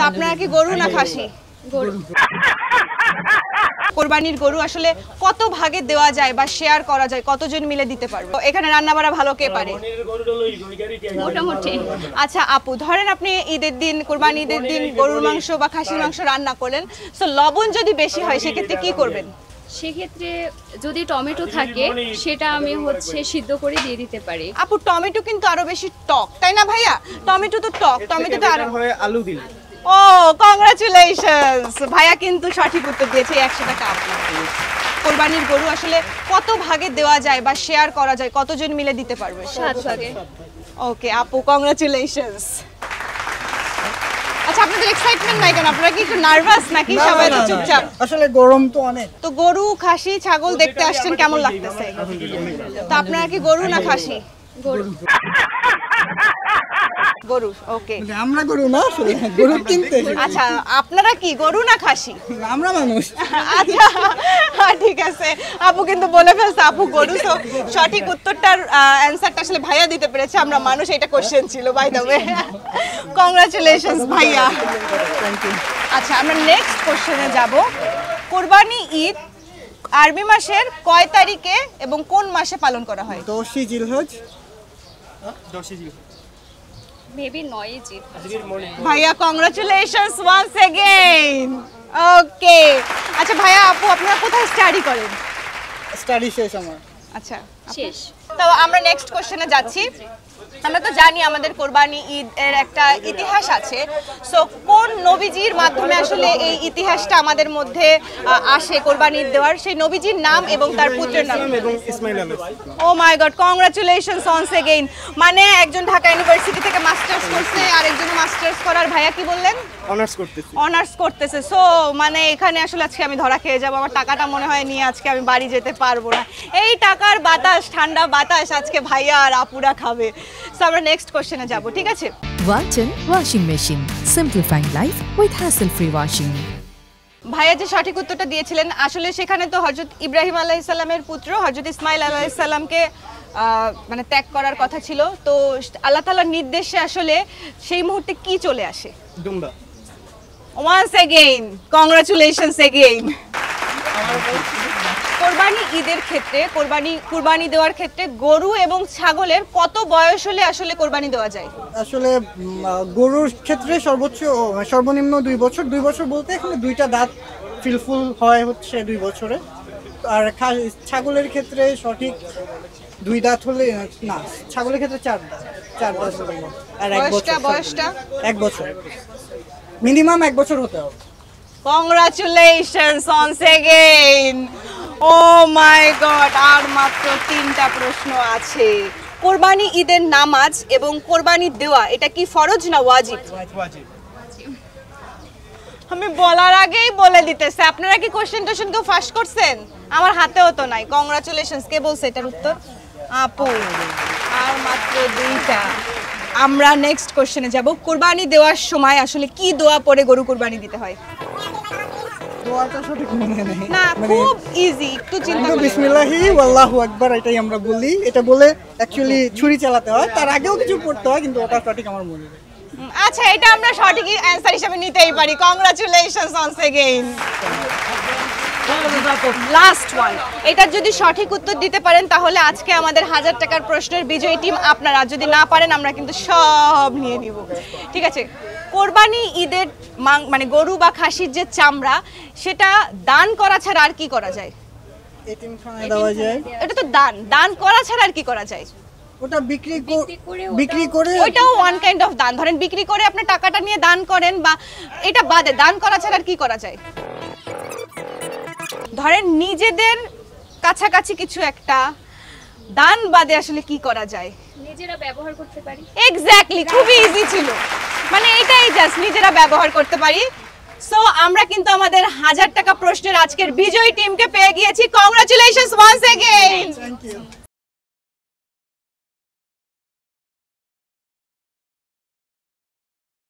আপনারা কি গরু না খাসি? গরু। কোরবানির গরু আসলে কত ভাগে দেওয়া যায় বা শেয়ার করা যায়, কতজন মিলে দিতে পারবে? এখানে রান্না বাড়া ভালো কে পারে? মোটামুটি। আচ্ছা আপু, ধরেন আপনি ঈদের দিন, কোরবানি ঈদের দিন গরুর মাংস বা খাসির মাংস রান্না করলেন, সো লবণ যদি বেশি হয় সেক্ষেত্রে কি করবেন? সেক্ষেত্রে যদি টমেটো থাকে সেটা আমি সিদ্ধ করে দিয়ে দিতে পারি। আপু টমেটো কিন্তু আরো বেশি টক, তাই না ভাইয়া? টমেটো তো টক, টমেটোতে আরো আলু দিন। ও কংগ্রাচুলেশনস, ভাইয়া কিন্তু সঠিক উত্তর দিয়েছে। 100 টাকা আপনার। কোরবানির গরু আসলে কত ভাগে দেওয়া যায় বা শেয়ার করা যায়, কতজন মিলে দিতে পারবে? 7 ভাগে। ওকে আপু, কংগ্রাচুলেশনস। আচ্ছা আপনাদের এক্সাইটমেন্ট নাই কেন? আপনারা কি একটু নার্ভাস নাকি সবাই তো চুপচাপ? আসলে গরম তো অনেক। তো গরু খাসি ছাগল দেখতে আসছেন, কেমন লাগতেছে? তো আপনারা কি গরু না খাসি? গরু। গরু। ওকে, আমরা গরু না, আসলে গরু কিনতে। আচ্ছা আপনারা কি গরু না খাসি? আমরা মানুষ। আচ্ছা ঠিক আছে, আপু কিন্তু বলে ফেলছে আপু গরু। তো সঠিক উত্তরটার অ্যানসারটা আসলে ভাইয়া দিতে পেরেছে, আমরা মানুষ, এটা কোশ্চেন ছিল বাই দ্য ওয়ে। কংগ্রাচুলেশনস ভাইয়া। আচ্ছা আমরা নেক্সট কোশ্চেনে যাব। কোরবানি ঈদ আরবি মাসের কয় তারিখে এবং কোন মাসে পালন করা হয়? 10 জিলহজ। মেবি 9 জিত। ভাইয়া কংগ্রাচুলেশনস ওয়ান্স এগেইন। ওকে আচ্ছা ভাইয়া আপু আপনারা কোথায় স্টাডি করেন? স্টাডি শেষ আমার। আচ্ছা শেষ। তো আমরা নেক্সট কোশ্চেনে যাচ্ছি। আমরা তো জানি আমাদের কোরবানি ঈদ এর একটা ইতিহাস আছে, সো কোন নবীজির মাধ্যমে আসলে এই ইতিহাসটা আমাদের মধ্যে আসে কোরবানি ঈদ দেওয়ার? সেই নবীজির নাম এবং তার পুত্রের নাম। এবং ইসমাইল আলাইহিস। ও মাই গড, কংগ্রাচুলেশনস ওয়ান্স এগেইন। মানে একজন ঢাকা ইউনিভার্সিটি থেকে মাস্টার্স করছে আর একজন মাস্টার্স করার, ভাইয়া কি বললেন? অনার্স করতেছি। অনার্স করতেছে। সো মানে এখানে আসলে আজকে আমি ধরা খেয়ে যাবো, আমার টাকাটা মনে হয় নিয়ে আজকে আমি বাড়ি যেতে পারবো না। এই টাকার বাতাস, ঠান্ডা বাতাস আজকে ভাইয়া আর আপুরা খাবে। সো আমরা নেক্সট কোশ্চেনে যাব, ঠিক আছে? Walton Washing Machine. Simplifying life with hassle-free washing. ভাইয়া যে সঠিক উত্তরটা দিয়েছিলেন, আসলে সেখানে তো হযরত ইব্রাহিম আলাইহিস সালামের পুত্র হযরত ইসমাইল আলাইহিস সালামকে মানে ত্যাগ করার কথা ছিল। তো আল্লাহ তাআলার নির্দেশে আসলে সেই মুহূর্তে কি চলে আসে? দুম্বা। Once again, congratulations again. কোরবানি ঈদের ক্ষেত্রে, কোরবানি দেওয়ার ক্ষেত্রে গরু এবং ছাগলের কত বয়স হলে আসলে কোরবানি দেওয়া যায়? আসলে গরুর ক্ষেত্রে সর্বনিম্ন 2 বছর। 2 বছর বলতে এখানে 2টা দাঁত ফিলফুল হয় হচ্ছে 2 বছরে। আর ছাগলের ক্ষেত্রে সঠিক 2 দাঁত হলে না, ছাগলের ক্ষেত্রে 4 দাঁত। 4 দাঁত হলে আর 1 বছর। বয়সটা 1 বছর, মিনিমাম 1 বছর হতে হবে। Congratulations once again. ও মাই গড, আর মাত্র 3টা প্রশ্ন আছে। কোরবানি ঈদের নামাজ এবং কোরবানি দেওয়া এটা কি ফরজ না ওয়াজিব? আমি বলার আগেই বলে দিতেছে। আপনারা কি কোশ্চেন কেউ ফাঁস করছেন? আমার হাতেও তো নাই। কংগ্রাচুলেশনস। কে বলছে এটার উত্তর? আপু। আর মাত্র 2টা। আমরা নেক্সট কোশ্চেনে যাব। কোরবানি দেওয়ার সময় আসলে কি দোয়া পড়ে গরু কোরবানি দিতে হয়? দোয়াটা সঠিক মনে নেই। না খুব ইজি, একটু চিন্তা করুন। বিসমিল্লাহি ওয়াল্লাহু আকবার, এটাই আমরা বলি। এটা বলে অ্যাকচুয়ালি ছুরি চালাতে হয়, তার আগেও কিছু পড়তে হয়, কিন্তু ওটা সঠিক আমার মনে নেই। আচ্ছা এটা আমরা সঠিক অ্যানসার হিসেবে নিতেই পারি। Congratulations once again. Last one. এটার যদি সঠিক উত্তর দিতে পারেন তাহলে আজকে আমাদের 1000 টাকার প্রশ্নের বিজয়ী টিম আপনারা। যদি না পারেন আমরা কিন্তু সব নিয়ে নিব, ঠিক আছে? কোরবানি ঈদের মানে গরু বা খাসির যে চামড়া, সেটা দান করা ছাড়া আর কি করা যায়? এতিমখানায় দেওয়া যায়। এটা তো দান করা ছাড়া আর কি করা যায়? ওটা বিক্রি করে ওইটাও ওয়ান কাইন্ড অফ দান। ধরেন বিক্রি করে আপনি টাকাটা নিয়ে দান করেন, বা এটা বাদে দান করা ছাড়া আর কি করা যায়? ধরেন নিজেদের কাছাকাছি কিছু একটা দান বাদে আসলে কি করা যায়? নিজেরা ব্যবহার করতে পারি। এক্স্যাক্টলি, খুবই ইজি ছিল। মানে এটাই জাস্ট নিজেরা ব্যবহার করতে পারি। সো আমরা কিন্তু আমাদের 1000 টাকা প্রশ্নের আজকের বিজয়ী টিমকে পেয়ে গিয়েছি। Congratulations once again. Thank you.